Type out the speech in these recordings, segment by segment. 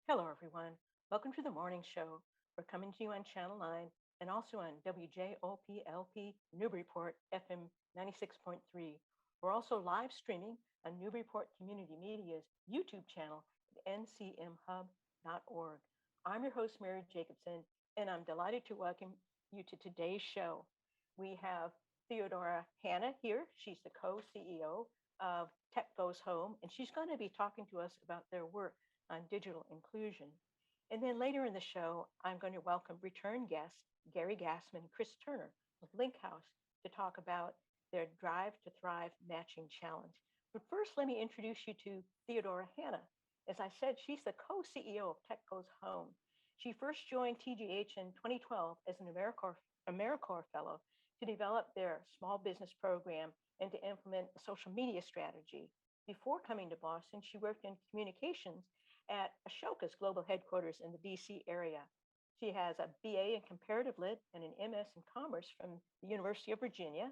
Hello, everyone. Welcome to the morning show. We're coming to you on Channel 9 and also on WJOPLP Newburyport FM 96.3. We're also live streaming on Newburyport Community Media's YouTube channel at ncmhub.org. I'm your host, Mary Jacobsen, and I'm delighted to welcome you to today's show. We have Theodora Hanna here. She's the co-CEO of Tech Goes Home, and she's going to be talking to us about their work on digital inclusion. And then later in the show, I'm going to welcome return guests Gary Gastman and Chris Turner with Link House to talk about their Drive to Thrive matching challenge. But first, let me introduce you to Theodora Hanna. As I said, she's the co-CEO of Tech Goes Home. She first joined TGH in 2012 as an AmeriCorps Fellow to develop their small business program and to implement a social media strategy. Before coming to Boston, she worked in communications at Ashoka's global headquarters in the DC area. She has a BA in comparative lit and an MS in commerce from the University of Virginia.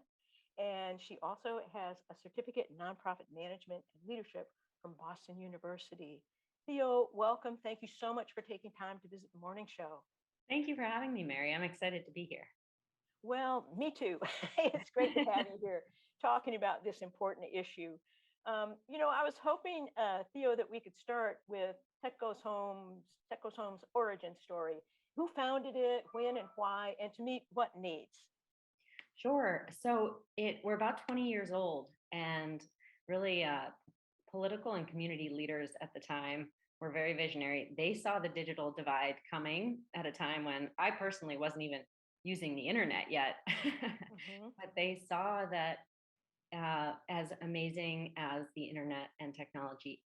And she also has a certificate in nonprofit management and leadership from Boston University. Theo, welcome. Thank you so much for taking time to visit the morning show. Thank you for having me, Mary. I'm excited to be here. Well, me too. It's great to have you here talking about this important issue. I was hoping, Theo, that we could start with Tech Goes Home's origin story. Who founded it, when and why, and to meet what needs? Sure. So we're about 20 years old, and really political and community leaders at the time were very visionary. They saw the digital divide coming at a time when I personally wasn't even using the internet yet. But they saw that as amazing as the internet and technology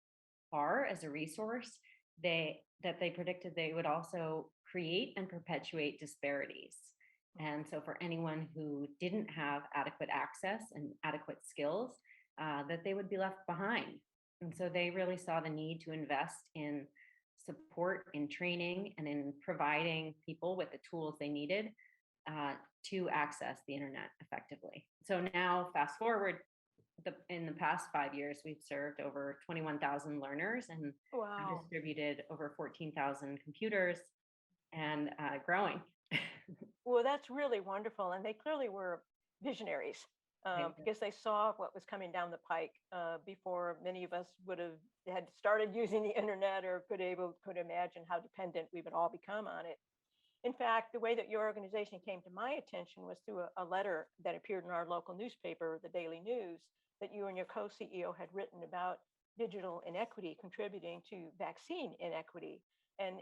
are as a resource, they predicted they would also create and perpetuate disparities. And so for anyone who didn't have adequate access and adequate skills, that they would be left behind. And so they really saw the need to invest in support, in training, and in providing people with the tools they needed to access the internet effectively. So now, fast forward, in the past 5 years, we've served over 21,000 learners and Wow. distributed over 14,000 computers and growing. Well, that's really wonderful. And they clearly were visionaries because they saw what was coming down the pike before many of us would have had started using the internet or could imagine how dependent we would all become on it. In fact, the way that your organization came to my attention was through a letter that appeared in our local newspaper, the Daily News, that you and your co-CEO had written about digital inequity contributing to vaccine inequity. And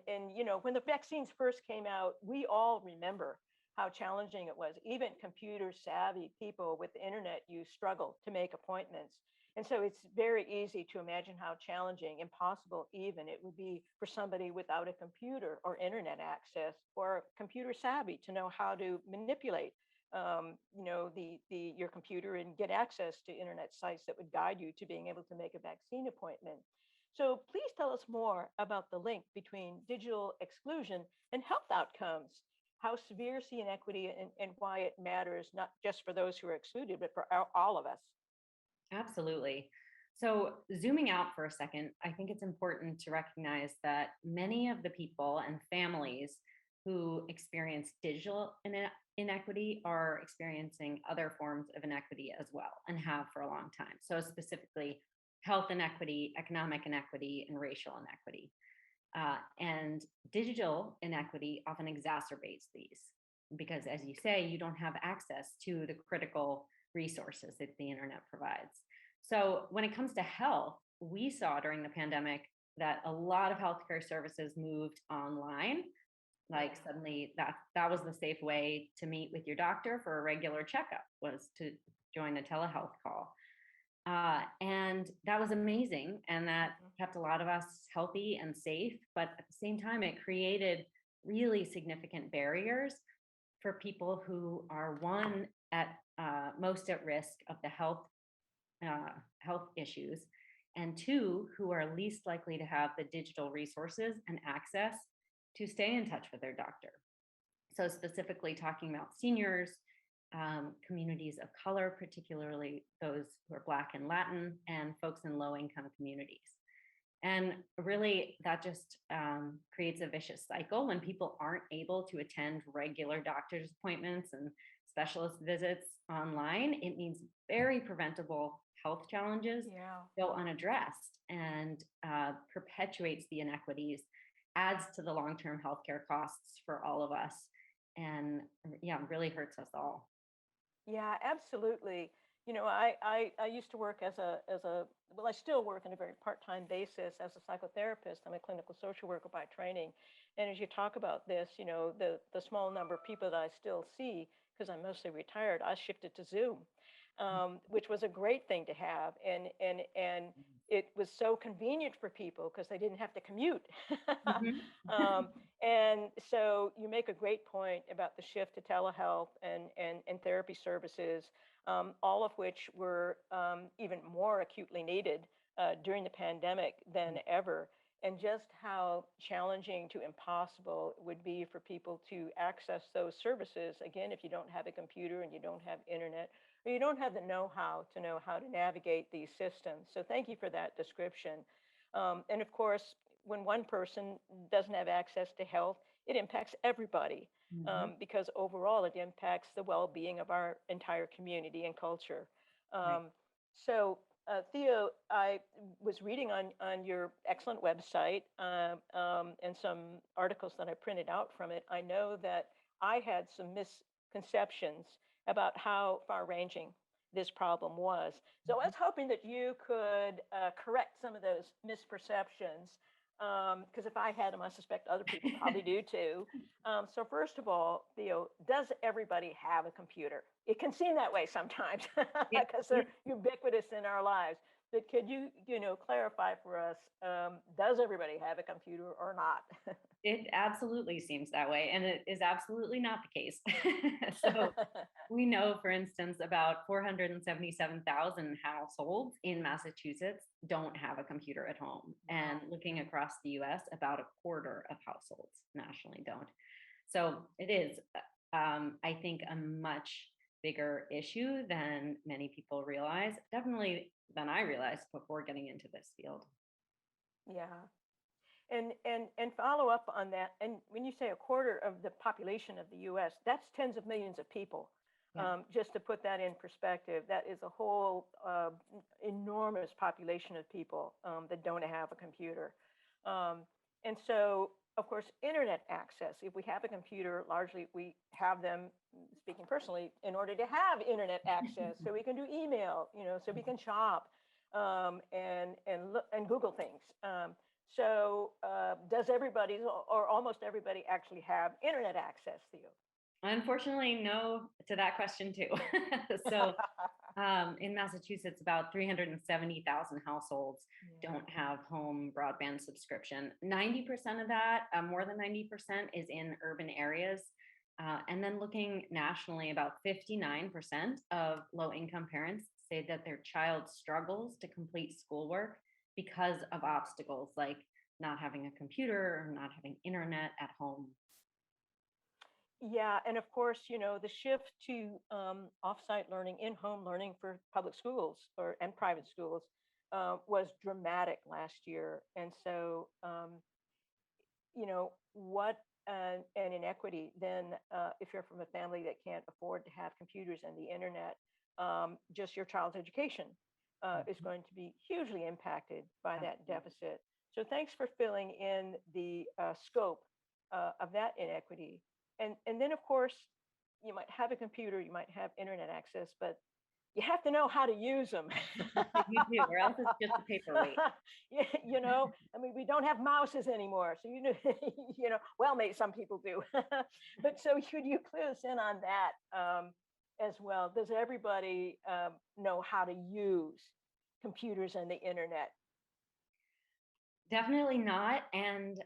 when the vaccines first came out, we all remember how challenging it was. Even computer savvy people with the internet use struggle to make appointments. And so it's very easy to imagine how challenging, impossible even, it would be for somebody without a computer or internet access or computer savvy to know how to manipulate, your computer and get access to internet sites that would guide you to being able to make a vaccine appointment. So please tell us more about the link between digital exclusion and health outcomes. How severe is the inequity and why it matters, not just for those who are excluded, but for all of us. Absolutely. So, zooming out for a second, I think it's important to recognize that many of the people and families who experience digital inequity are experiencing other forms of inequity as well and have for a long time. So, specifically, health inequity, economic inequity, and racial inequity. And digital inequity often exacerbates these because, as you say, you don't have access to the critical resources that the internet provides. So when it comes to health, we saw during the pandemic that a lot of healthcare services moved online. Like suddenly that was the safe way to meet with your doctor for a regular checkup, was to join a telehealth call. And that was amazing. And that kept a lot of us healthy and safe. But at the same time, it created really significant barriers for people who are most at risk of the health issues, and two, who are least likely to have the digital resources and access to stay in touch with their doctor. So specifically talking about seniors, communities of color, particularly those who are Black and Latin, and folks in low-income communities. And really, that just creates a vicious cycle when people aren't able to attend regular doctor's appointments and specialist visits online. It means very preventable health challenges Yeah. go unaddressed and perpetuates the inequities, adds to the long term healthcare costs for all of us, and yeah, really hurts us all. Yeah, absolutely. I used to work as a well, I still work on a very part-time basis as a psychotherapist. I'm a clinical social worker by training. And as you talk about this, the small number of people that I still see, because I'm mostly retired, I shifted to Zoom, which was a great thing to have. And it was so convenient for people because they didn't have to commute. Mhm. um, and so you make a great point about the shift to telehealth and therapy services, all of which were even more acutely needed during the pandemic than ever, and just how challenging to impossible it would be for people to access those services. Again, if you don't have a computer and you don't have internet, or you don't have the know-how to know how to navigate these systems. So thank you for that description. And of course, when one person doesn't have access to health, it impacts everybody, Mhm. because overall it impacts the well-being of our entire community and culture. Right. Theo, I was reading on your excellent website, and some articles that I printed out from it. I know that I had some misconceptions about how far-ranging this problem was. So I was hoping that you could correct some of those misperceptions, because if I had them, I suspect other people probably do too. So first of all, Theo, does everybody have a computer? It can seem that way sometimes Yeah, because they're ubiquitous in our lives. But could you, clarify for us, does everybody have a computer or not? it absolutely seems that way, and it is absolutely not the case. So we know, for instance, about 477,000 households in Massachusetts don't have a computer at home. And Wow. looking across the US, about a quarter of households nationally don't. So it is, I think, a much bigger issue than many people realize, definitely than I realized before getting into this field. Yeah. And follow up on that. And when you say a quarter of the population of the U.S., that's tens of millions of people. Yeah. Just to put that in perspective, that is a whole enormous population of people that don't have a computer. Um, and so, of course, internet access. If we have a computer, largely we have them. Speaking personally, in order to have internet access, so we can do email, so we can shop, and Google things. Does everybody or almost everybody actually have internet access, Theo? Unfortunately, no to that question too. So in Massachusetts, about 370,000 households Yeah. don't have home broadband subscription. 90% of that, more than 90%, is in urban areas. And then looking nationally, about 59% of low income parents say that their child struggles to complete schoolwork because of obstacles like not having a computer or not having internet at home. Yeah, and of course, the shift to offsite learning, in-home learning for public schools or and private schools was dramatic last year. And so, what an inequity then, if you're from a family that can't afford to have computers and the internet, just your child's education is Mhm. going to be hugely impacted by that Absolutely. deficit. So thanks for filling in the scope of that inequity. And then, of course, you might have a computer, you might have internet access, but you have to know how to use them. You do, or else it's just a paperweight. I mean, we don't have mouses anymore. So, well, maybe some people do. But so could you clue us in on that as well? Does everybody know how to use computers and the internet? Definitely not. And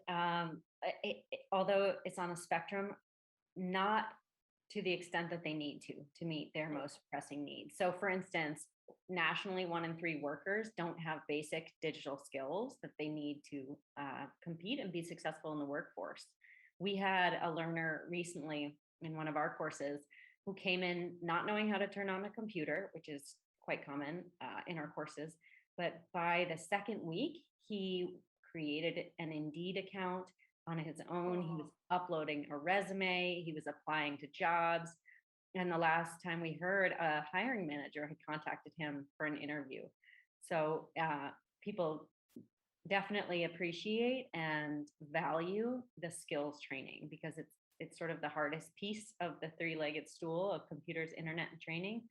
although it's on a spectrum, not to the extent that they need to meet their Okay. most pressing needs. So, for instance, nationally, 1 in 3 workers don't have basic digital skills that they need to compete and be successful in the workforce. We had a learner recently in one of our courses who came in not knowing how to turn on a computer, which is quite common in our courses, But by the second week, he created an Indeed account on his own. He was Oh, uploading a resume, he was applying to jobs. And the last time we heard, a hiring manager had contacted him for an interview. So people definitely appreciate and value the skills training because it's sort of the hardest piece of the three-legged stool of computers, internet, and training,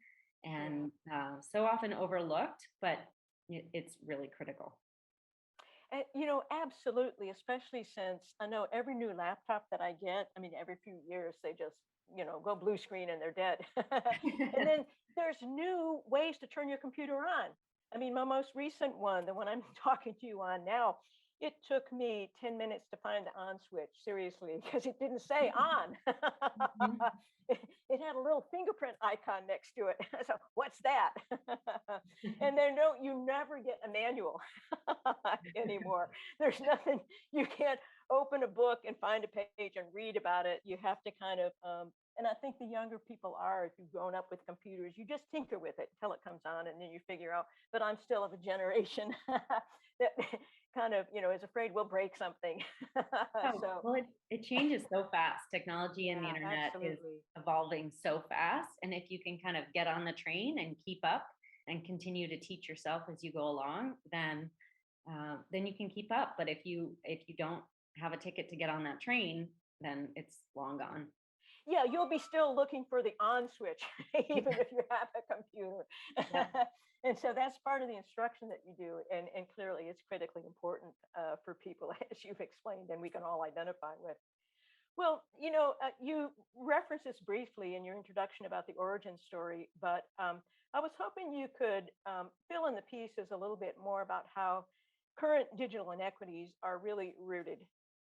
yeah. and so often overlooked, but it's really critical. And, absolutely, especially since I know every new laptop that I get, I mean, every few years they just, go blue screen and they're dead. And then there's new ways to turn your computer on. I mean, my most recent one, the one I'm talking to you on now, it took me 10 minutes to find the on switch, seriously, because it didn't say on. Mhm. It had a little fingerprint icon next to it. So, what's that? And you never get a manual anymore. There's nothing, you can't open a book and find a page and read about it. You have to kind of, and I think the younger people are, if you've grown up with computers, you just tinker with it until it comes on and then you figure out. But I'm still of a generation that kind of, is afraid we'll break something. Oh, So, well, it changes so fast. Technology and the yeah, internet is absolutely. evolving so fast. And if you can kind of get on the train and keep up and continue to teach yourself as you go along, then you can keep up. But if you don't have a ticket to get on that train, then it's long gone. Yeah, you'll be still looking for the on switch, even if you have a computer. Yep. And so that's part of the instruction that you do. And clearly it's critically important for people, as you've explained, and we can all identify with. Well, you referenced this briefly in your introduction about the origin story, but I was hoping you could fill in the pieces a little bit more about how current digital inequities are really rooted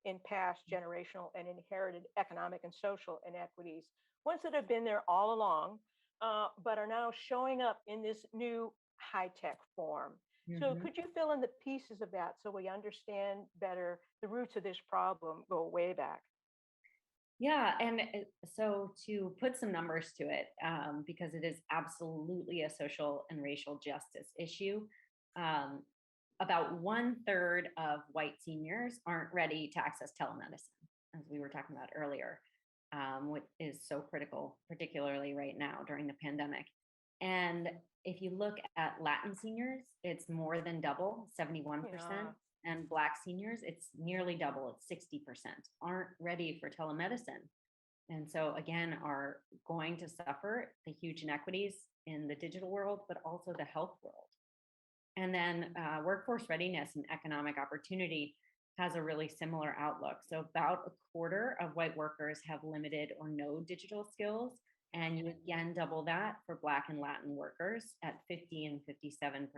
in past generational and inherited economic and social inequities, ones that have been there all along, but are now showing up in this new high tech form. So, Mhm. could you fill in the pieces of that so we understand better the roots of this problem go way back? Yeah, and so to put some numbers to it, because it is absolutely a social and racial justice issue, um, about one third of white seniors aren't ready to access telemedicine, as we were talking about earlier, which is so critical, particularly right now during the pandemic. And if you look at Latin seniors, it's more than double, 71%. Yeah. And Black seniors, it's nearly double, it's 60%, aren't ready for telemedicine. And so, again, are going to suffer the huge inequities in the digital world, but also the health world. And then workforce readiness and economic opportunity has a really similar outlook. So, about a quarter of white workers have limited or no digital skills. And you again double that for Black and Latin workers at 50 and 57%,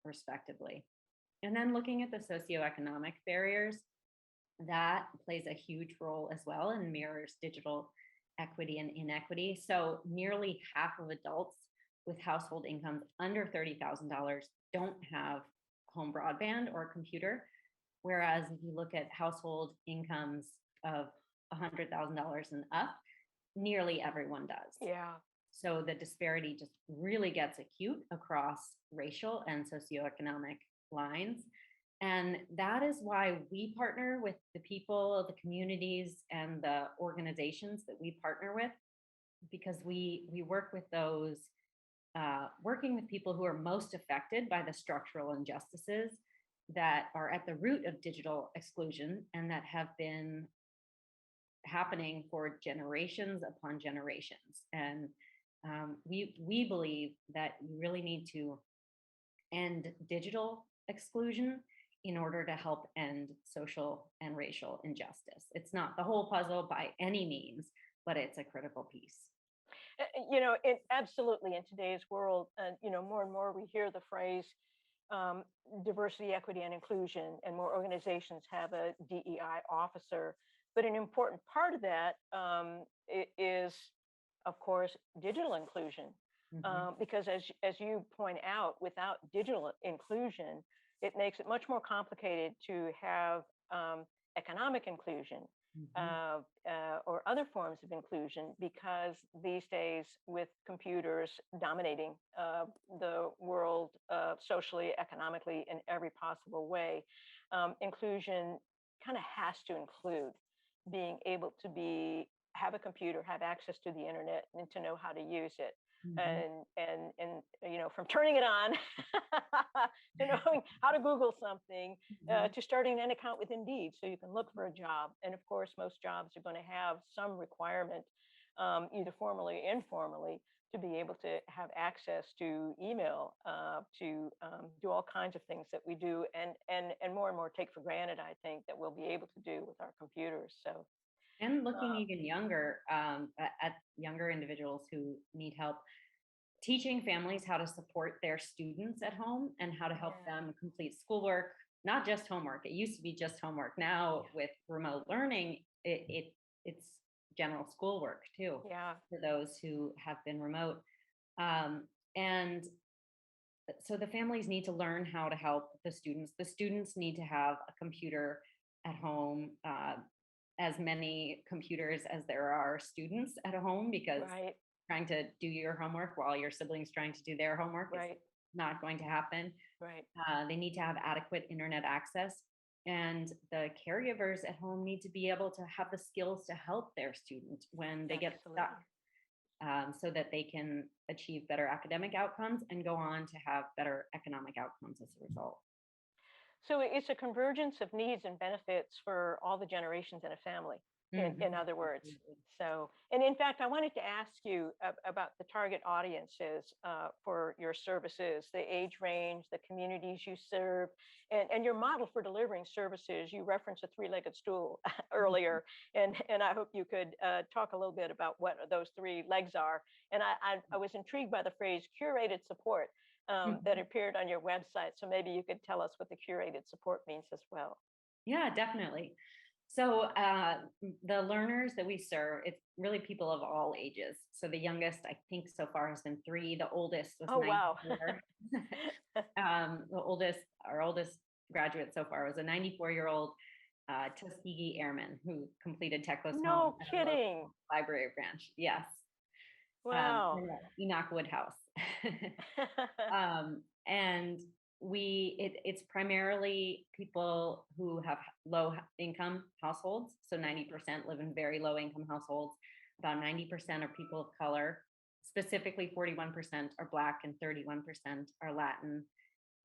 respectively. And then looking at the socioeconomic barriers, that plays a huge role as well and mirrors digital equity and inequity. So, nearly half of adults with household incomes under $30,000 don't have home broadband or a computer. Whereas if you look at household incomes of $100,000 and up, nearly everyone does. Yeah. So the disparity just really gets acute across racial and socioeconomic lines. And that is why we partner with the people, the communities, and the organizations that we partner with, because we work with those, working with people who are most affected by the structural injustices that are at the root of digital exclusion and that have been happening for generations upon generations. And we believe that you really need to end digital exclusion in order to help end social and racial injustice. It's not the whole puzzle by any means, but it's a critical piece. It absolutely in today's world, and more and more we hear the phrase um, diversity, equity, and inclusion, and more organizations have a DEI officer. But an important part of that is, of course, digital inclusion, Mhm. because as you point out, without digital inclusion, it makes it much more complicated to have economic inclusion. or other forms of inclusion, because these days, with computers dominating the world socially, economically, in every possible way, inclusion kind of has to include being able to have a computer, have access to the internet, and to know how to use it. Mhm. And from turning it on to knowing how to Google something, Mhm. to starting an account with Indeed so you can look for a job. And of course, most jobs are going to have some requirement, either formally or informally, to be able to have access to email, to do all kinds of things that we do and more take for granted, I think, that we'll be able to do with our computers. So, And looking uh, even younger, at younger individuals who need help, teaching families how to support their students at home and how to help yeah, them complete schoolwork, not just homework. It used to be just homework. Now with remote learning, it's general schoolwork too yeah, for those who have been remote. Um, and so the families need to learn how to help the students. The students need to have a computer at home, as many computers as there are students at home, because right, trying to do your homework while your siblings trying to do their homework is right, not going to happen. right. They need to have adequate internet access, and the caregivers at home need to be able to have the skills to help their student when they get stuck, Absolutely. so that they can achieve better academic outcomes and go on to have better economic outcomes as a result. So it's a convergence of needs and benefits for all the generations in a family, in Mhm. other words. Absolutely. So, and in fact, I wanted to ask you about the target audiences for your services, the age range, the communities you serve, and your model for delivering services. You referenced a three-legged stool Mhm. earlier, and I hope you could talk a little bit about what those three legs are. And I was intrigued by the phrase curated support that Mhm. appeared on your website. So maybe you could tell us what the curated support means as well. Yeah, definitely. So the learners that we serve, it's really people of all ages. So the youngest, I think, so far has been 3. The oldest was Oh, wow. 94. Our oldest graduate so far was a 94-year-old Tuskegee Airman who completed Techless Home No at a kidding. local library branch. Yes, Wow. in Enoch Woodhouse. And it's primarily people who have low income households. So 90% live in very low income households. About 90% are people of color. Specifically, 41% are Black and 31% are Latin.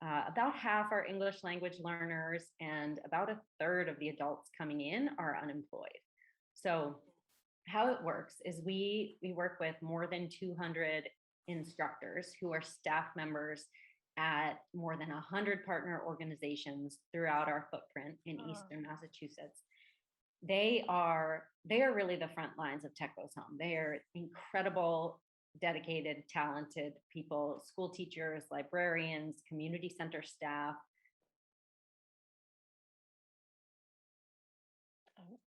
About half are English language learners, and about a third of the adults coming in are unemployed. So how it works is we work with more than 200 instructors who are staff members at more than 100 partner organizations throughout our footprint in Oh, eastern Massachusetts. They are really the front lines of Techless Home. They are incredible, dedicated, talented people, school teachers, librarians, community center staff.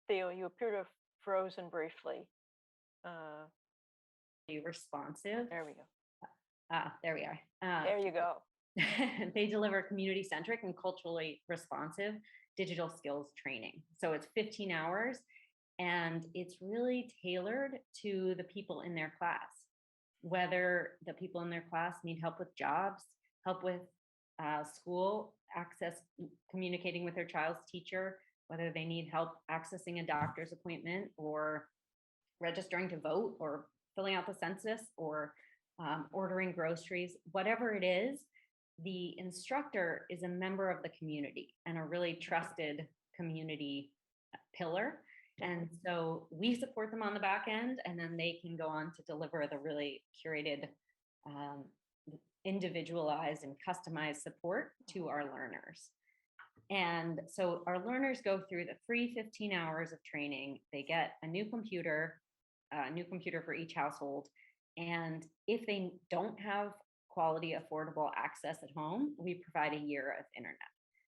Theo, you appear to have frozen briefly. Uh, Responsive. there we go. There we are. There you go. They deliver community centric and culturally responsive digital skills training. So it's 15 hours, and it's really tailored to the people in their class, whether the people in their class need help with jobs, help with school access, communicating with their child's teacher, whether they need help accessing a doctor's appointment or registering to vote or filling out the census or ordering groceries, whatever it is, the instructor is a member of the community and a really trusted community pillar. And so we support them on the back end, and then they can go on to deliver the really curated, um, individualized, and customized support to our learners. And so our learners go through the free 15 hours of training. They get a new computer for each household. And if they don't have quality, affordable access at home, we provide a year of internet.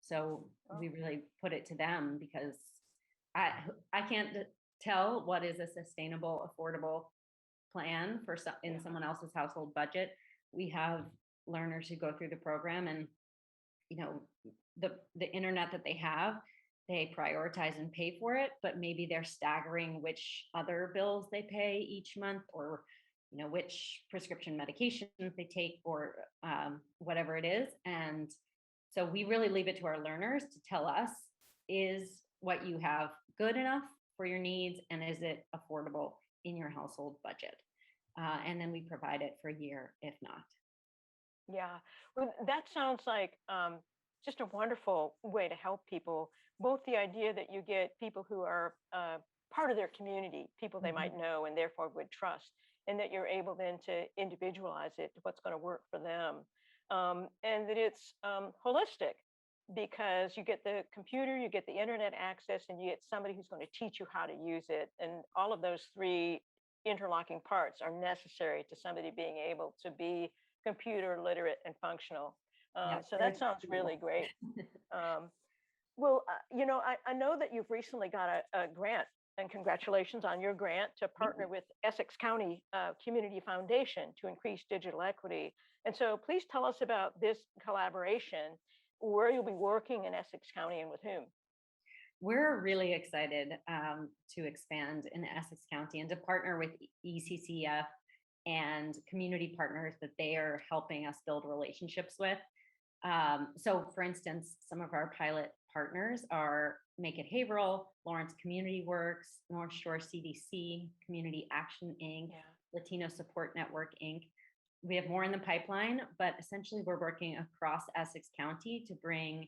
So Oh, we really put it to them, because I I can't tell what is a sustainable, affordable plan for yeah. in someone else's household budget. We have learners who go through the program, and you know the internet that they have, they prioritize and pay for it, but maybe they're staggering which other bills they pay each month, or which prescription medications they take, or whatever it is. And so we really leave it to our learners to tell us, is what you have good enough for your needs, and is it affordable in your household budget? And then we provide it for a year if not. Yeah, well, that sounds like just a wonderful way to help people. Both the idea that you get people who are part of their community, people they Mhm. might know and therefore would trust, and that you're able then to individualize it to what's going to work for them, and that it's holistic because you get the computer, you get the internet access, and you get somebody who's going to teach you how to use it, and all of those three interlocking parts are necessary to somebody being able to be computer literate and functional. Yeah, So that very sounds really cool. great. Um, well, I know that you've recently got a grant, and congratulations on your grant to Thank partner you. with Essex County Community Foundation to increase digital equity. And so please tell us about this collaboration, where you'll be working in Essex County and with whom. We're really excited to expand in Essex County and to partner with ECCF and community partners that they are helping us build relationships with. So, for instance, some of our pilot partners are Make It Haverhill, Lawrence Community Works, North Shore CDC, Community Action Inc., Yeah. Latino Support Network Inc. We have more in the pipeline, but essentially we're working across Essex County to bring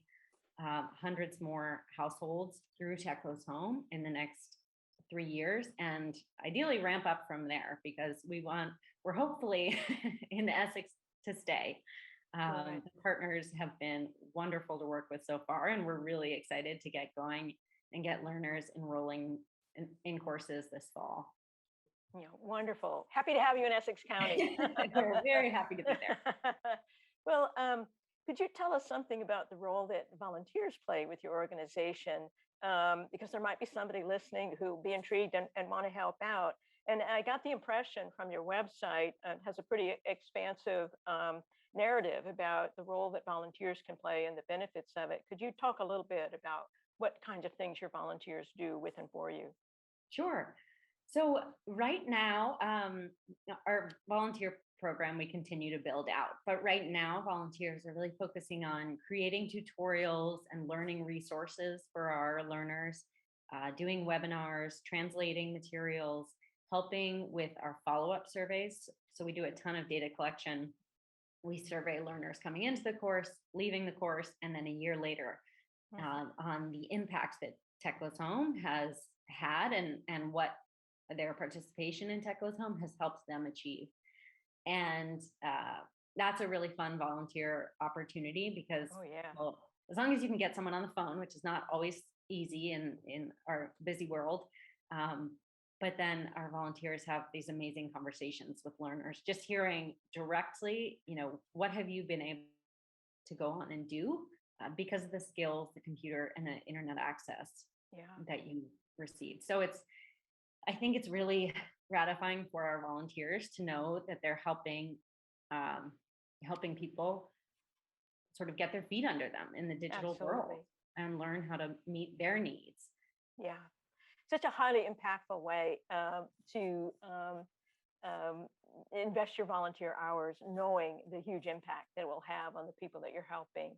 hundreds more households through Tech Goes Home in the next 3 years, and ideally ramp up from there, because we're hopefully in Essex to stay. Right. The partners have been wonderful to work with so far, and we're really excited to get going and get learners enrolling in courses this fall. Wonderful. Happy to have you in Essex County. We're very happy to be there. Well, could you tell us something about the role that volunteers play with your organization? Because there might be somebody listening who will be intrigued and want to help out. And I got the impression from your website, has a pretty expansive narrative about the role that volunteers can play and the benefits of it. Could you talk a little bit about what kinds of things your volunteers do with and for you? Sure. So right now, our volunteer program we continue to build out, but right now volunteers are really focusing on creating tutorials and learning resources for our learners, doing webinars, translating materials, helping with our follow-up surveys. So we do a ton of data collection. We survey learners coming into the course, leaving the course, and then a year later on the impact that Tech Goes Home has had, and what their participation in Tech Goes Home has helped them achieve. And that's a really fun volunteer opportunity because, Oh, yeah. well, as long as you can get someone on the phone, which is not always easy in our busy world, but then our volunteers have these amazing conversations with learners, just hearing directly, what have you been able to go on and do because of the skills, the computer, and the internet access Yeah. that you received. So I think it's really gratifying for our volunteers to know that they're helping people sort of get their feet under them in the digital world Absolutely. and learn how to meet their needs. Yeah. Such a highly impactful way to invest your volunteer hours, knowing the huge impact that it will have on the people that you're helping.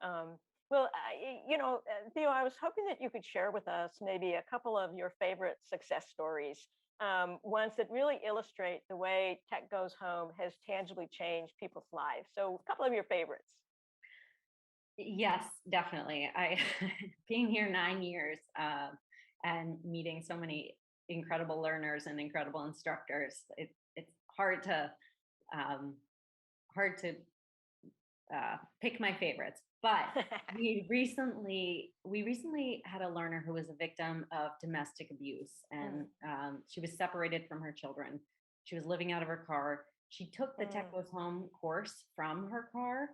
Um, Theo, I was hoping that you could share with us maybe a couple of your favorite success stories, ones that really illustrate the way Tech Goes Home has tangibly changed people's lives. So, a couple of your favorites. Yes, definitely. I being here 9 years and meeting so many incredible learners and incredible instructors, it's um, hard to pick my favorites. But we recently had a learner who was a victim of domestic abuse, and Mm, she was separated from her children. She was living out of her car. She took the Tech mm. Goes Home course from her car.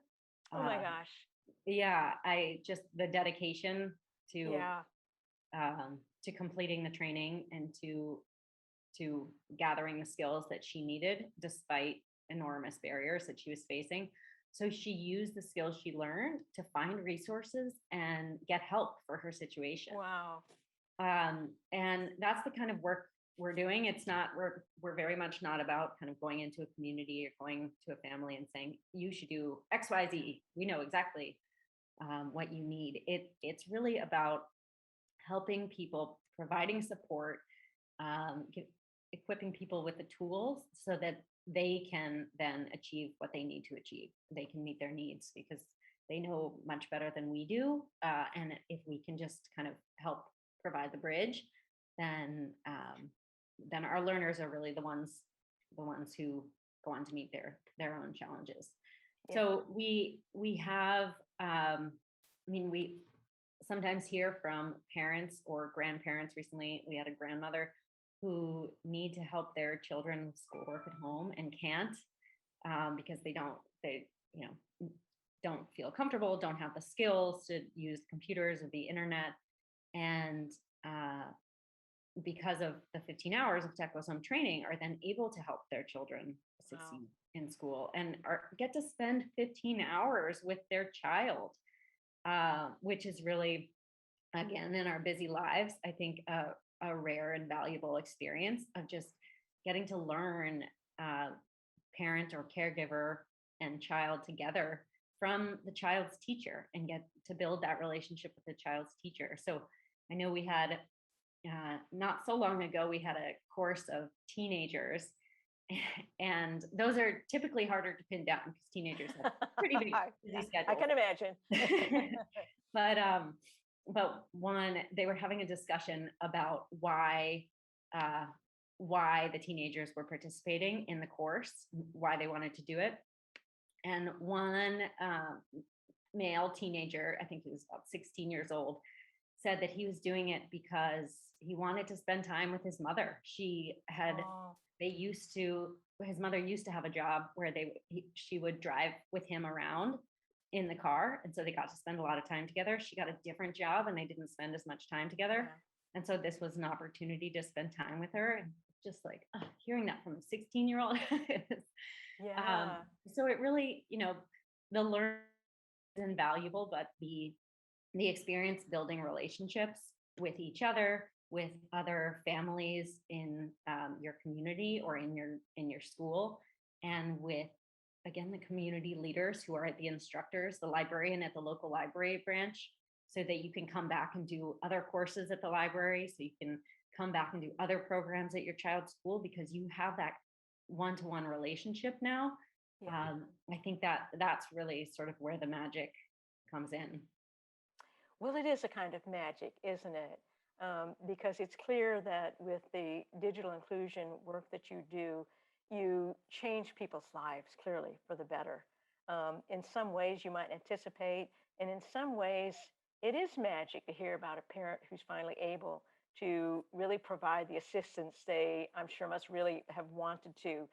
Oh my Uh, gosh. yeah, I just the dedication to Yeah. completing the training and to gathering the skills that she needed despite enormous barriers that she was facing. So she used the skills she learned to find resources and get help for her situation. Wow. And that's the kind of work we're doing. It's not, we're very much not about kind of going into a community or going to a family and saying, you should do X, Y, Z. We know exactly what you need. It's really about helping people, providing support, equipping people with the tools so that they can then achieve what they need to achieve. They can meet their needs because they know much better than we do. And if we can just kind of help provide the bridge, then our learners are really the ones who go on to meet their own challenges. Yeah. So we have, we sometimes hear from parents or grandparents. Recently, we had a grandmother who need to help their children with schoolwork at home and can't because they don't feel comfortable, don't have the skills to use computers or the internet, and because of the 15 hours of Tech Goes Home training, are then able to help their children succeed in school and get to spend 15 hours with their child, which is really, again, in our busy lives, I think a rare and valuable experience of just getting to learn parent or caregiver and child together from the child's teacher and get to build that relationship with the child's teacher. So I know we had, not so long ago, we had a course of teenagers, and those are typically harder to pin down because teenagers have pretty big busy schedules. I can imagine. But one, they were having a discussion about why the teenagers were participating in the course, why they wanted to do it. And one male teenager, I think he was about 16 years old, said that he was doing it because he wanted to spend time with his mother. His mother used to have a job where she would drive with him around in the car. And so they got to spend a lot of time together. She got a different job and they didn't spend as much time together. Yeah. And so this was an opportunity to spend time with her. And just like hearing that from a 16-year-old. Yeah. So it really, the learning is invaluable, but the experience building relationships with each other, with other families in your community or in your school, and with, again, the community leaders who are the instructors, the librarian at the local library branch, so that you can come back and do other courses at the library, so you can come back and do other programs at your child's school because you have that one-to-one relationship now. Yeah. I think that's really sort of where the magic comes in. Well, it is a kind of magic, isn't it? Because it's clear that with the digital inclusion work that you do, you change people's lives clearly for the better. In some ways you might anticipate, and in some ways it is magic to hear about a parent who's finally able to really provide the assistance they, I'm sure, must really have wanted to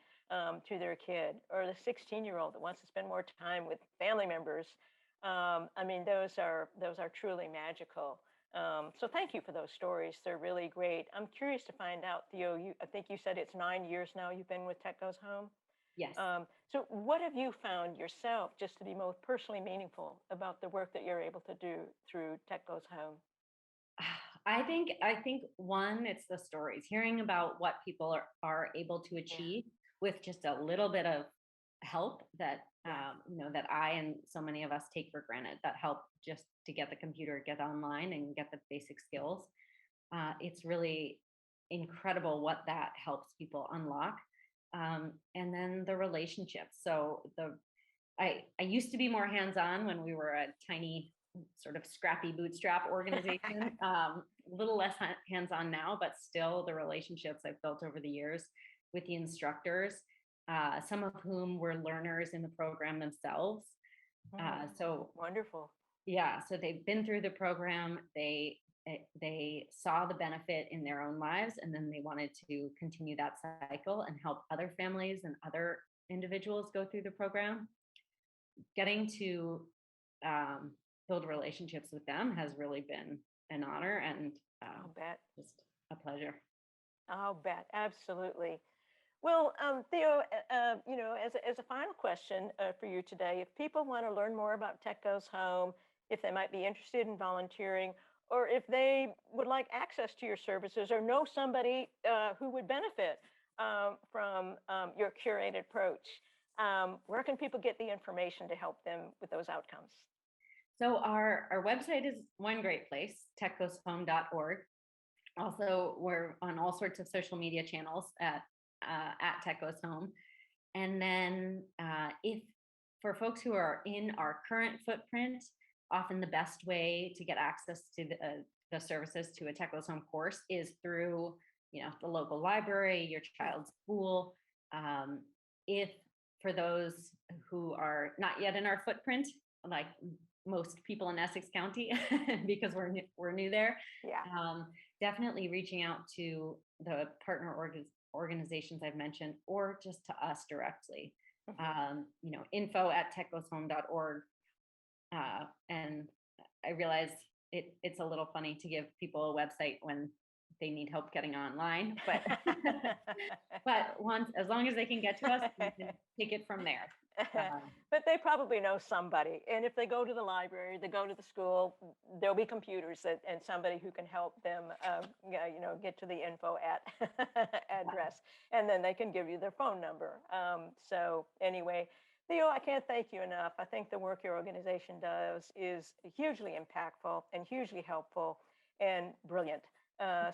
their kid, or the 16-year-old that wants to spend more time with family members. Those are truly magical. So thank you for those stories. They're really great. I'm curious to find out, Theo, I think you said it's 9 years now you've been with Tech Goes Home. Yes. So what have you found yourself just to be most personally meaningful about the work that you're able to do through Tech Goes Home? I think one, it's the stories, hearing about what people are able to achieve with just a little bit of help that that I and so many of us take for granted, that help just to get the computer, get online and get the basic skills. It's really incredible what that helps people unlock. And then the relationships. So I used to be more hands-on when we were a tiny sort of scrappy bootstrap organization, a little less hands-on now, but still the relationships I've built over the years with the instructors, some of whom were learners in the program themselves. So wonderful. Yeah, so they've been through the program, they saw the benefit in their own lives, and then they wanted to continue that cycle and help other families and other individuals go through the program. Getting to build relationships with them has really been an honor and I'll bet. just a pleasure. I'll bet. Absolutely. Well, Theo, as a final question for you today, if people want to learn more about Tech Goes Home, if they might be interested in volunteering, or if they would like access to your services or know somebody who would benefit from your curated approach, where can people get the information to help them with those outcomes? So our website is one great place, techgoeshome.org. Also, we're on all sorts of social media channels at Tech Goes Home. And then if for folks who are in our current footprint, often the best way to get access to the services to a Tech Goes Home course is through, the local library, your child's school. If for those who are not yet in our footprint, like most people in Essex County, because we're new there, Yeah. definitely reaching out to the partner organizations I've mentioned, or just to us directly. Info@techgoeshome.org. And I realize it's a little funny to give people a website when they need help getting online, but but as long as they can get to us, we can take it from there. But they probably know somebody. And if they go to the library, they go to the school, there'll be computers and somebody who can help them, get to the info address. And then they can give you their phone number. So anyway, Theo, I can't thank you enough. I think the work your organization does is hugely impactful and hugely helpful and brilliant.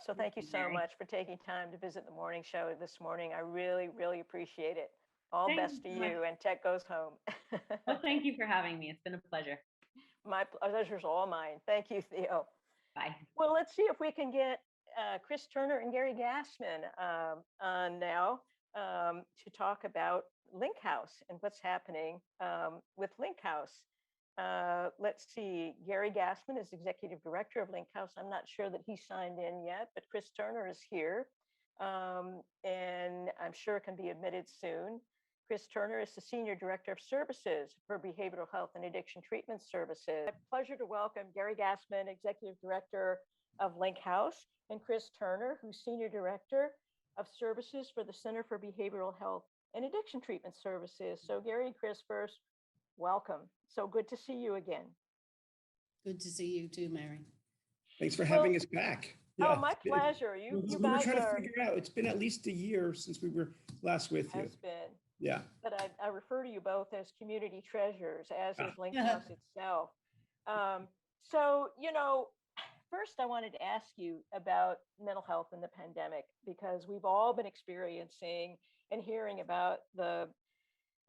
So thank you so much for taking time to visit the morning show this morning. I really, really appreciate it. All best to you, and Tech Goes Home. Well, thank you for having me. It's been a pleasure. My pleasure's all mine. Thank you, Theo. Bye. Well, let's see if we can get Chris Turner and Gary Gastman on now to talk about Link House and what's happening with Link House. Let's see, Gary Gastman is Executive Director of Link House. I'm not sure that he signed in yet, but Chris Turner is here. And I'm sure can be admitted soon. Chris Turner is the Senior Director of Services for Behavioral Health and Addiction Treatment Services. It's a pleasure to welcome Gary Gastman, Executive Director of Link House, and Chris Turner, who's Senior Director of Services for the Center for Behavioral Health and Addiction Treatment Services. So Gary and Chris, first, welcome. So good to see you again. Good to see you too, Mary. Thanks for having us back. Yeah, my pleasure. You we guys were trying to figure out, it's been at least a year since we were last with you. Has been. Yeah. But I refer to you both as community treasures, as is Link House itself. So, first I wanted to ask you about mental health in the pandemic, because we've all been experiencing and hearing about the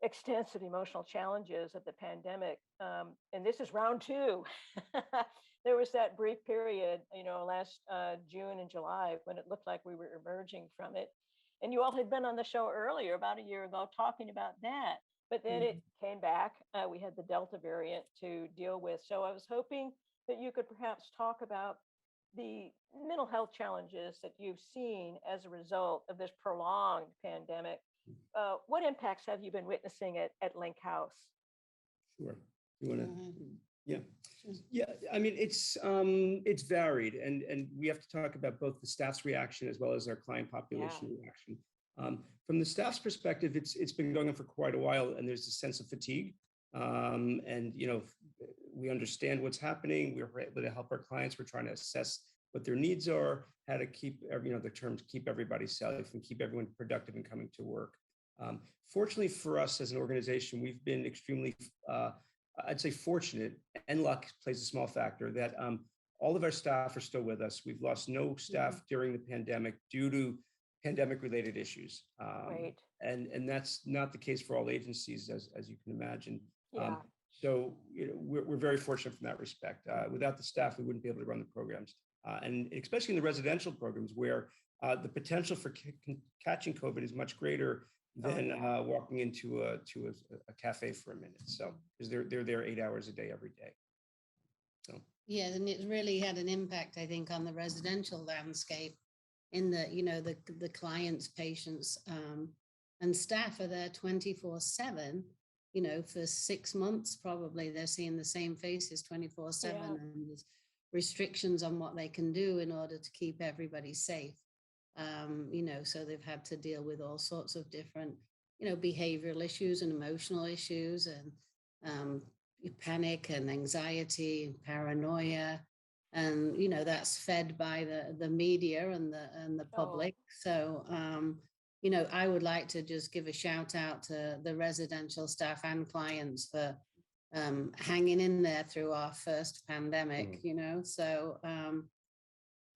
extensive emotional challenges of the pandemic. And this is round two. There was that brief period, last June and July, when it looked like we were emerging from it. And you all had been on the show earlier, about a year ago, talking about that. But then it came back. We had the Delta variant to deal with. So I was hoping that you could perhaps talk about the mental health challenges that you've seen as a result of this prolonged pandemic. What impacts have you been witnessing at Link House? Sure. You want to? Yeah. Yeah. I mean, it's varied, and we have to talk about both the staff's reaction as well as our client population reaction. From the staff's perspective, it's been going on for quite a while, and there's a sense of fatigue. And we understand what's happening. We're able to help our clients. We're trying to assess what their needs are, how to keep, the terms keep everybody safe and keep everyone productive and coming to work. Fortunately for us as an organization, we've been extremely, I'd say, fortunate, and luck plays a small factor, that all of our staff are still with us. We've lost no staff during the pandemic due to pandemic-related issues. Right. And that's not the case for all agencies, as you can imagine. Yeah. So we're very fortunate from that respect. Without the staff, we wouldn't be able to run the programs. And especially in the residential programs, where the potential for catching COVID is much greater than walking into a cafe for a minute. So because they're there 8 hours a day, every day. So yeah, and it really had an impact, I think, on the residential landscape, in that the clients, patients, and staff are there 24/7. For 6 months, probably they're seeing the same faces 24/7, and there's restrictions on what they can do in order to keep everybody safe. So they've had to deal with all sorts of different, behavioral issues and emotional issues and panic and anxiety and paranoia. And, that's fed by the media and the public. So, I would like to just give a shout out to the residential staff and clients for hanging in there through our first pandemic,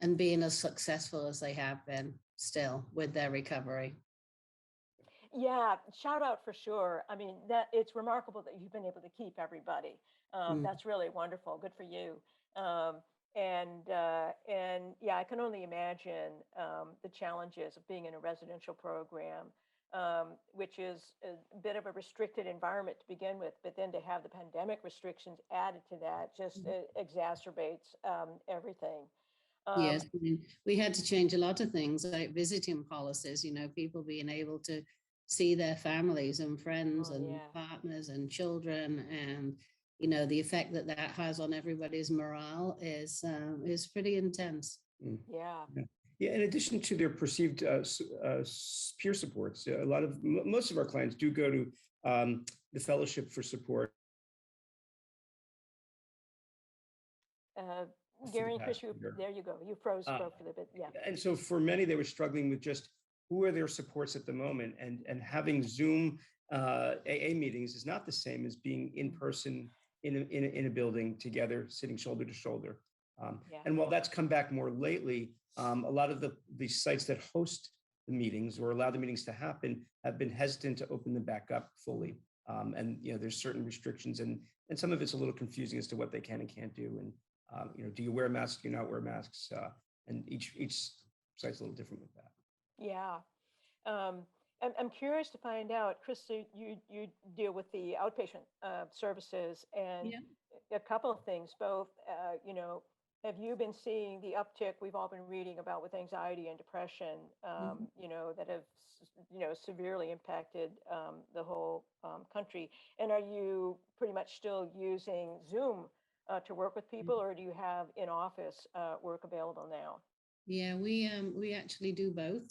and being as successful as they have been still with their recovery. Yeah, shout out for sure. I mean, that it's remarkable that you've been able to keep everybody. That's really wonderful. Good for you. Um, and yeah, I can only imagine the challenges of being in a residential program, which is a bit of a restricted environment to begin with, but then to have the pandemic restrictions added to that just exacerbates everything. Yes, I mean, we had to change a lot of things, like visiting policies, people being able to see their families and friends and partners and children, and the effect that that has on everybody's morale is pretty intense. Yeah. Yeah, in addition to their perceived peer supports, most of our clients do go to the Fellowship for Support. Gary and Chris, there you go. You froze for a bit. Yeah. And so for many, they were struggling with just who are their supports at the moment, and having Zoom AA meetings is not the same as being in person in a building together, sitting shoulder to shoulder. And while that's come back more lately, a lot of the sites that host the meetings or allow the meetings to happen have been hesitant to open them back up fully. And there's certain restrictions, and some of it's a little confusing as to what they can and can't do. And do you wear masks? Do you not wear masks? And each site's a little different with that. Yeah. I'm curious to find out, Chris, you deal with the outpatient services, and a couple of things, both, have you been seeing the uptick we've all been reading about with anxiety and depression, that have, severely impacted the whole country? And are you pretty much still using Zoom to work with people, or do you have in-office work available now? Yeah, we actually do both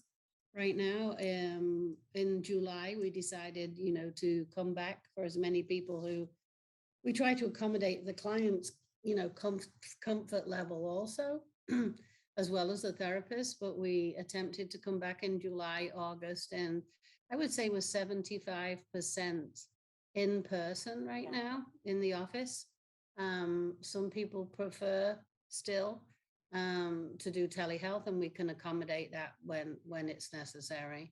right now. In July, we decided, to come back for as many people who we try to accommodate the clients, comfort level also, as well as the therapist. But we attempted to come back in July, August, and I would say we're 75% in person right now in the office. Some people prefer still to do telehealth, and we can accommodate that when it's necessary,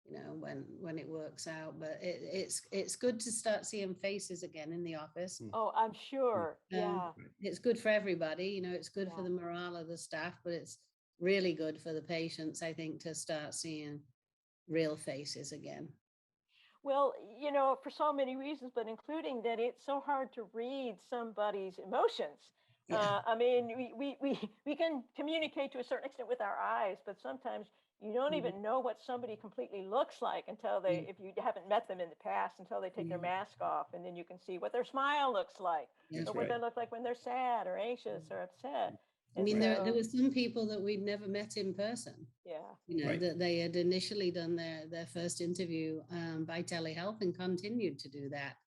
when it works out. But it's good to start seeing faces again in the office. Oh, I'm sure. Yeah. It's good for everybody. It's good for the morale of the staff, but it's really good for the patients, I think, to start seeing real faces again. Well, for so many reasons, but including that it's so hard to read somebody's emotions. I mean, we can communicate to a certain extent with our eyes, but sometimes you don't even know what somebody completely looks like until if you haven't met them in the past, until they take their mask off, and then you can see what their smile looks like, or what they look like when they're sad or anxious or upset. I mean, there were some people that we'd never met in person. Yeah. That they had initially done their first interview by telehealth and continued to do that.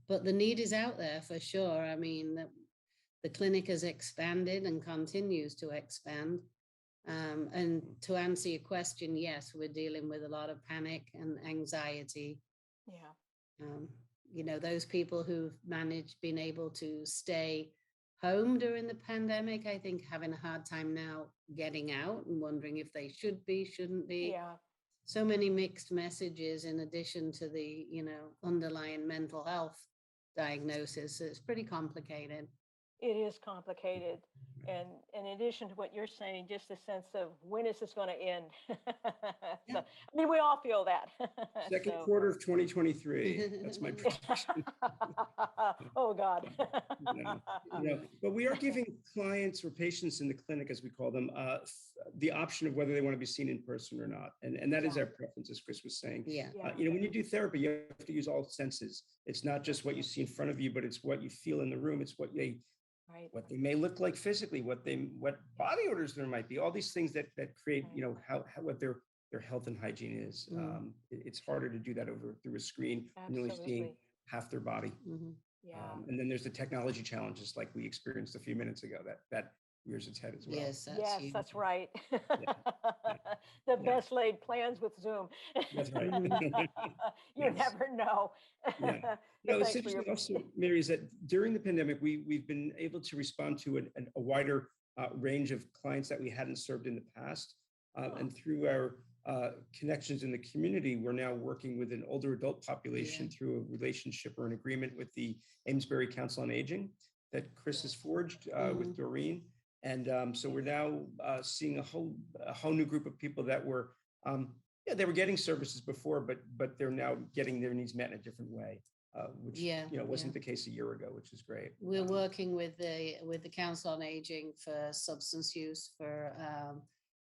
But the need is out there for sure. I mean, the clinic has expanded and continues to expand. And to answer your question, yes, we're dealing with a lot of panic and anxiety. Yeah. Those people who've been able to stay home during the pandemic, I think having a hard time now getting out and wondering if they should be, shouldn't be. Yeah. So many mixed messages in addition to the, underlying mental health diagnosis. It's pretty complicated. It is complicated. And in addition to what you're saying, just a sense of when is this going to end? So, I mean, we all feel that. Second quarter of 2023. That's my prediction. Oh, God. But we are giving clients or patients in the clinic, as we call them, the option of whether they want to be seen in person or not. And that is our preference, as Chris was saying. When you do therapy, you have to use all senses. It's not just what you see in front of you, but it's what you feel in the room. It's what they Right. what they may look like physically, what body odors there might be, all these things that create, Right. you know, how what their health and hygiene is. It's harder to do that through a screen when you're only seeing Absolutely. half their body. Yeah. And then there's the technology challenges like we experienced a few minutes ago that rears its head as well. Yes, that's Yes, huge. that's right. Yeah, yeah, The yeah, best laid plans with Zoom. that's right. You Yes. never know. Yeah. You But know, it's thanks for your, interesting also, Mary, is that during the pandemic, we've been able to respond to a wider range of clients that we hadn't served in the past. And through our connections in the community, we're now working with an older adult population through a relationship or an agreement with the Amesbury Council on Aging that Chris has forged with Doreen. And so we're now seeing a whole new group of people that were, they were getting services before, but they're now getting their needs met in a different way, which wasn't the case a year ago, which is great. We're working with the Council on Aging for substance use, for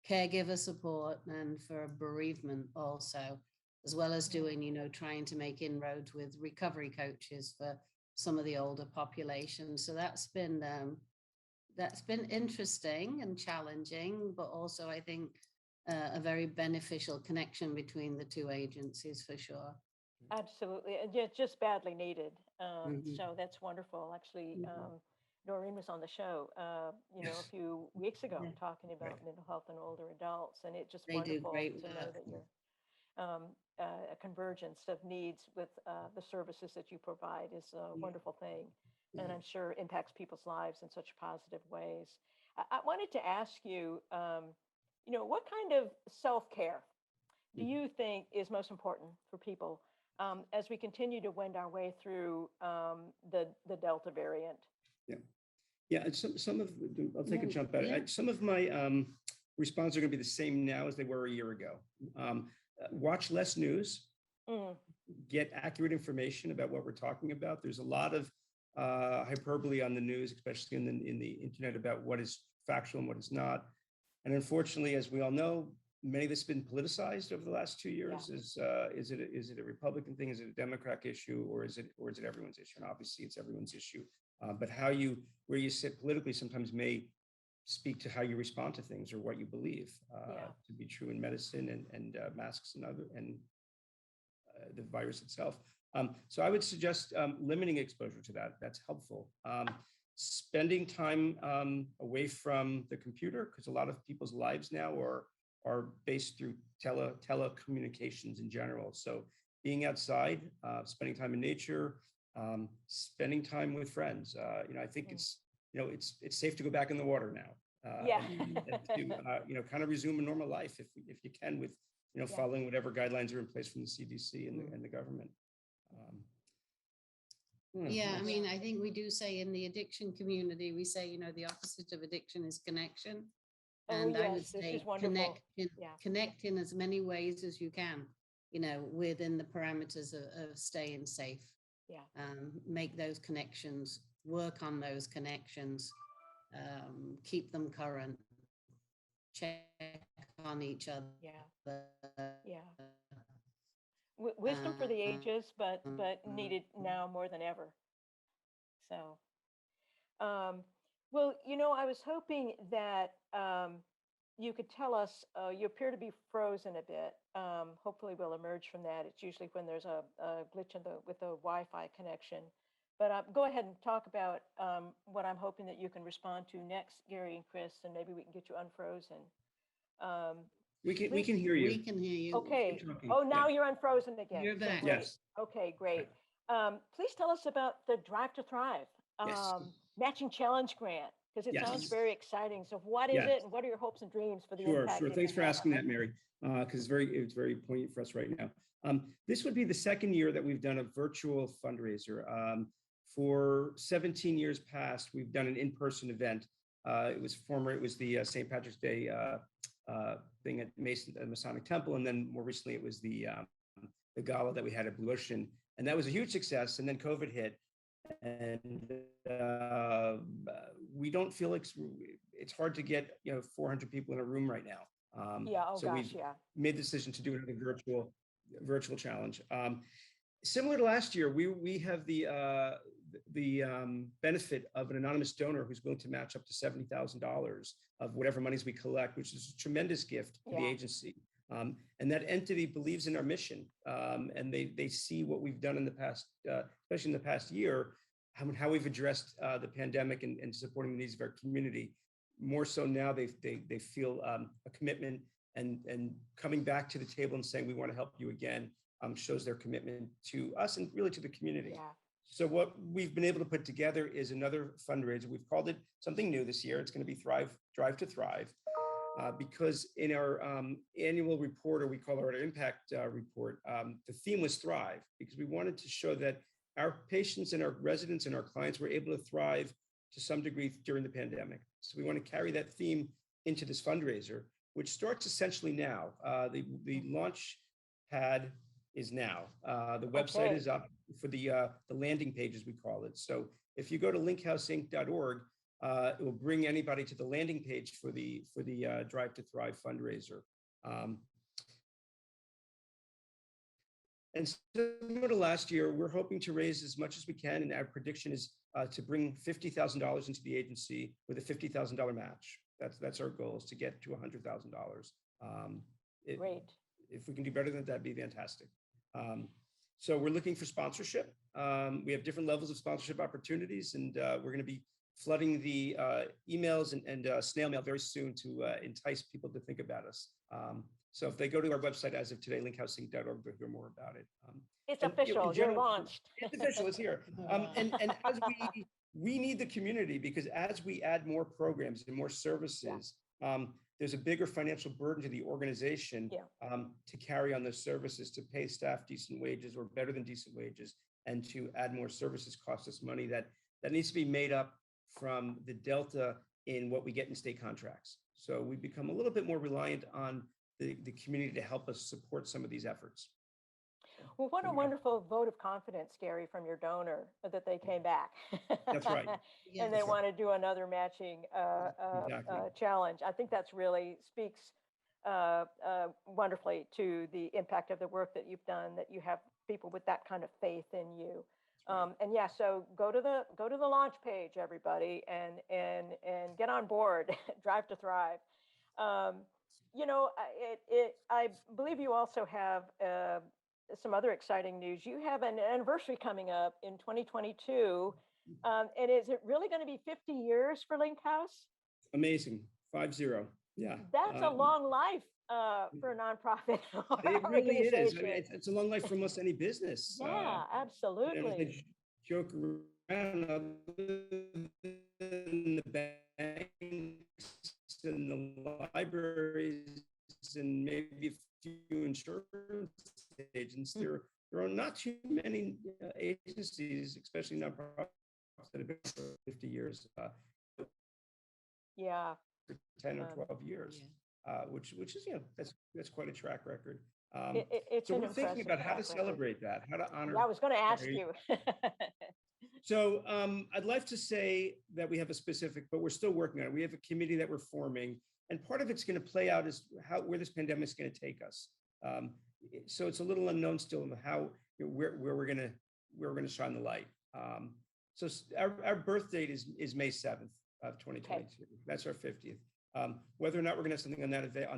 caregiver support, and for bereavement also, as well as doing, trying to make inroads with recovery coaches for some of the older population. So that's been interesting and challenging, but also I think a very beneficial connection between the two agencies for sure. absolutely, and just badly needed. So that's wonderful. Actually, Noreen was on the show, a few weeks ago, talking about mental health in older adults, and it's just They do wonderful great to know work. that you're a convergence of needs with the services that you provide is a wonderful thing, and I'm sure impacts people's lives in such positive ways. I wanted to ask you, what kind of self-care do you think is most important for people as we continue to wend our way through the Delta variant? Yeah, and I'll take a jump at it. Some of my responses are going to be the same now as they were a year ago. Watch less news, get accurate information about what we're talking about. There's a lot of hyperbole on the news, especially in the internet, about what is factual and what is not. And unfortunately, as we all know, many of this has been politicized over the last 2 years. Yeah. Is it a Republican thing? Is it a Democrat issue, or is it everyone's issue? And obviously, it's everyone's issue. But where you sit politically sometimes may speak to how you respond to things or what you believe to be true in medicine and masks and the virus itself. So I would suggest limiting exposure to that. That's helpful. Spending time away from the computer, because a lot of people's lives now are based through telecommunications in general. So being outside, spending time in nature, spending time with friends. I think it's safe to go back in the water now. And to kind of resume a normal life if you can, with following whatever guidelines are in place from the CDC and the government. I mean, I think we do say in the addiction community, we say, the opposite of addiction is connection. And I would say connect in as many ways as you can, within the parameters of staying safe. Make those connections, work on those connections, keep them current, check on each other. Wisdom for the ages, but needed now more than ever. So, well, I was hoping that you could tell us, you appear to be frozen a bit. Hopefully we'll emerge from that. It's usually when there's a glitch with the Wi-Fi connection. But go ahead and talk about what I'm hoping that you can respond to next, Gary and Chris, and maybe we can get you unfrozen. We can hear you. We can hear you. Okay. Oh, now you're unfrozen again. You're back. Yes. Okay, great. Please tell us about the Drive to Thrive Matching Challenge Grant, because it sounds very exciting. So what is it, and what are your hopes and dreams for the impact? Sure. Thanks for asking that, Mary, because it's very poignant for us right now. This would be the second year that we've done a virtual fundraiser. For 17 years past, we've done an in-person event. It was the St. Patrick's Day thing at Masonic Temple, and then more recently it was the gala that we had at Blue Ocean, and that was a huge success. And then COVID hit, and we don't feel like it's hard to get 400 people in a room right now. We made the decision to do another virtual challenge. Similar to last year, we have the benefit of an anonymous donor who's willing to match up to $70,000 of whatever monies we collect, which is a tremendous gift to the agency. And that entity believes in our mission, and they see what we've done in the past, especially in the past year, how we've addressed the pandemic and supporting the needs of our community. More so now, they feel a commitment, and coming back to the table and saying we want to help you again shows their commitment to us and really to the community. Yeah. So what we've been able to put together is another fundraiser. We've called it something new this year. It's going to be Drive to Thrive. Because in our annual report, or we call our impact report, the theme was Thrive, because we wanted to show that our patients and our residents and our clients were able to thrive to some degree during the pandemic. So we want to carry that theme into this fundraiser, which starts essentially now. The launch pad is now. The website is up for the landing page, as we call it. So if you go to linkhousinc.org, it will bring anybody to the landing page for the Drive to Thrive fundraiser. And similar to last year, we're hoping to raise as much as we can, and our prediction is to bring $50,000 into the agency with a $50,000 match. That's our goal, is to get to $100,000. Great. If we can do better than that, that'd be fantastic. So we're looking for sponsorship. We have different levels of sponsorship opportunities, and we're going to be flooding the emails and snail mail very soon to entice people to think about us. So if they go to our website as of today, linkhousinc.org, they'll hear more about it. It's official. You're launched. It's official. It's here. And as we need the community, because as we add more programs and more services, there's a bigger financial burden to the organization to carry on those services, to pay staff decent wages or better than decent wages, and to add more services costs us money that needs to be made up from the delta in what we get in state contracts. So we become a little bit more reliant on the community to help us support some of these efforts. Well, what a wonderful vote of confidence, Gary, from your donor that they came back. That's right. And they want to do another matching challenge. I think that's really speaks wonderfully to the impact of the work that you've done, that you have people with that kind of faith in you. And yeah, so go to the launch page, everybody, and get on board. Drive to Thrive. You know, I believe you also have some other exciting news. You have an anniversary coming up in 2022. And is it really going to be 50 years for Link House? Amazing. 50. Yeah. That's a long life for a nonprofit. It really is. I mean, it's a long life for almost any business. Yeah, absolutely. You know, they joke around, other than the banks and the libraries and maybe a few insurance agents, there are not too many agencies, especially nonprofits, that have been for 50 years. Yeah. For 10 or 12 years, which is, you know, that's quite a track record. So we're thinking about how to celebrate that, how to honor. I was going to ask you. So I'd like to say that we have a specific, but we're still working on it. We have a committee that we're forming, and part of it's going to play out is where this pandemic is going to take us. So it's a little unknown still how where we're going to shine the light. So our birth date is May 7th of 2022. Okay. That's our 50th. Whether or not we're going to have something on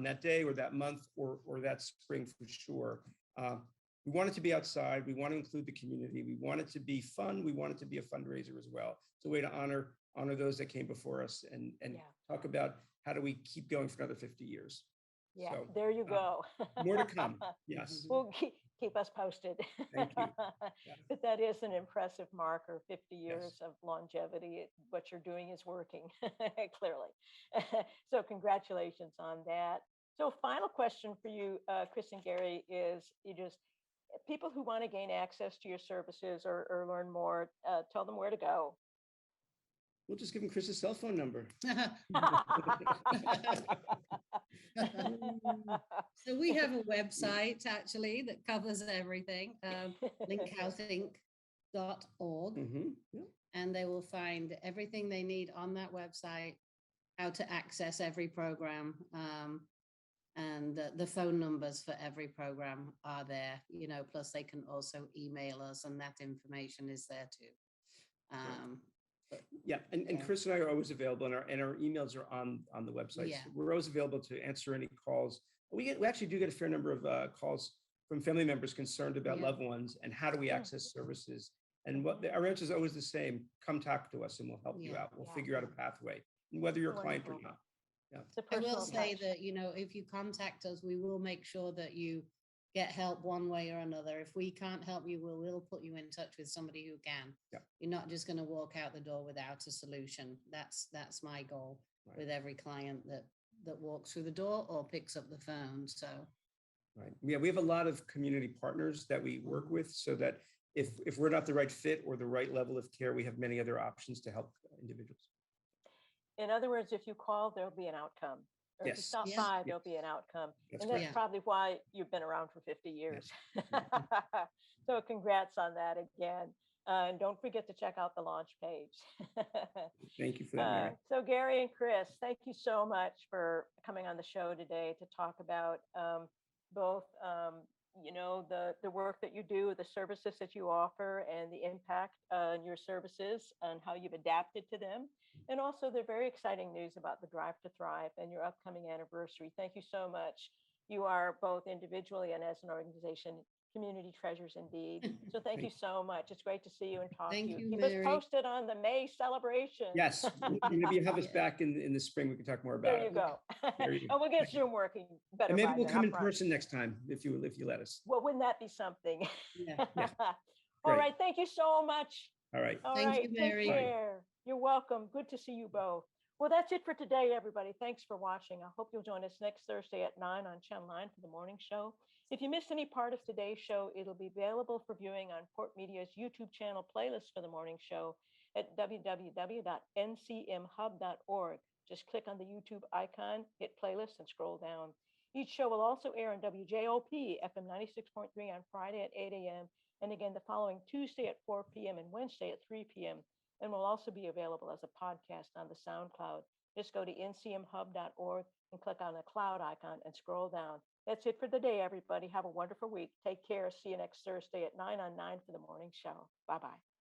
that day or that month or that spring for sure. We want it to be outside. We want to include the community. We want it to be fun. We want it to be a fundraiser as well. It's a way to honor those that came before us and talk about how do we keep going for another 50 years. Yeah, so, there you go. More to come. Yes. Well, keep us posted. Thank you. But that is an impressive marker, 50 years of longevity. What you're doing is working, clearly. So congratulations on that. So final question for you, Chris and Gary, is people who want to gain access to your services or learn more, tell them where to go. We'll just give them Chris's cell phone number. So we have a website actually that covers everything, linkhousinc.org, and they will find everything they need on that website, how to access every program, and the phone numbers for every program are there, plus they can also email us, and that information is there too. Yeah, and Yeah. Chris and I are always available, and our emails are on the website. Yeah. So we're always available to answer any calls. We actually do get a fair number of calls from family members concerned about Yeah. loved ones and how do we Yeah. access services. And our answer is always the same: come talk to us, and we'll help you Yeah. out. We'll Yeah. figure out a pathway, whether you're a client or Wonderful. not. Yeah. It's a I will personal say touch. that, if you contact us, we will make sure that you get help one way or another. If we can't help you, we'll put you in touch with somebody who can. Yeah. You're not just going to walk out the door without a solution. That's my goal Right. with every client that walks through the door or picks up the phone. So Right. Yeah, we have a lot of community partners that we work with, so that if we're not the right fit or the right level of care, we have many other options to help individuals. In other words, if you call, there'll be an outcome. Or if you Yes. stop Yeah. by, Yes. there'll be an outcome. That's And that's correct. probably why you've been around for 50 years. So congrats on that again. And don't forget to check out the launch page. Thank you for that, Mary. So Gary and Chris, thank you so much for coming on the show today to talk about both the work that you do, the services that you offer, and the impact on your services and how you've adapted to them. And also the very exciting news about the Drive to Thrive and your upcoming anniversary. Thank you so much. You are both individually and as an organization community treasures indeed. So thank you so much. It's great to see you and talk Thank to you. you, Keep Mary. us posted on the May celebration. Yes, maybe you have us Yeah. back in the spring. We can talk more about There you it. go. There you go. And we'll get Zoom working better. And maybe by we'll then, come I in promise. person next time if you let us. Well, wouldn't that be something? Yeah. Yeah. All Great. right. Thank you so much. All right. All Thank right. you, Take Mary. care. You're welcome. Good to see you both. Well, that's it for today, everybody. Thanks for watching. I hope you'll join us next Thursday at 9 on Channel 9 for the morning show. If you missed any part of today's show, it'll be available for viewing on Port Media's YouTube channel playlist for the morning show at www.ncmhub.org. Just click on the YouTube icon, hit playlist, and scroll down. Each show will also air on WJOP FM 96.3 on Friday at 8 a.m. and again the following Tuesday at 4 p.m. and Wednesday at 3 p.m. and will also be available as a podcast on the SoundCloud. Just go to ncmhub.org and click on the cloud icon and scroll down. That's it for the day, everybody. Have a wonderful week. Take care. See you next Thursday at 9 on 9 for the morning show. Bye-bye.